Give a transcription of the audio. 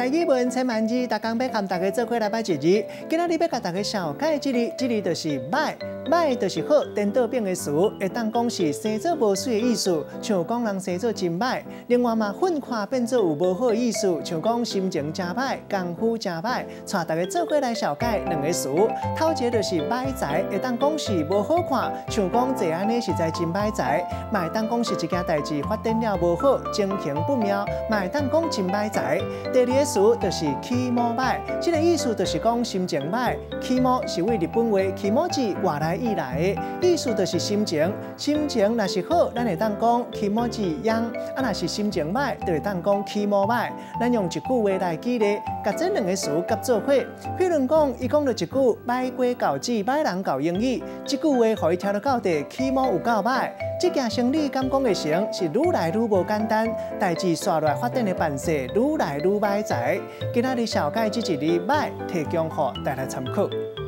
台语文千万字，大家要和大家做伙来摆一字。今仔日要甲大家小解一字，这字就是歹，歹就是好，颠倒变的词，会当讲是生做无水的意思，像讲人生做真歹。另外嘛，混看变做有无好的意思，像讲心情真歹，功夫真歹。带大家做伙来小解两个词。头一个就是歹财，会当讲是无好看，像讲这安尼实在真歹财。嘛会当讲是一件代志发展了无好，情形不妙，嘛会当讲真歹财。第二个词就是起毛歹，这个意思就是讲心情歹。起毛是为日本话起毛字外来以来的，意思就是心情。心情若是好，咱会当讲起毛字样；啊，若是心情歹，就会当讲起毛歹。咱用一句话来举例，甲这两个词夹做伙。譬如讲，伊讲了一句歹鸡教子，歹人教英语，这句话互伊听到到底，起毛有够歹。这件生理敢讲会成，是愈来愈无简单，代志刷来发展的办势愈来愈歹财。今仔日小解这一字歹，提供予大家参考。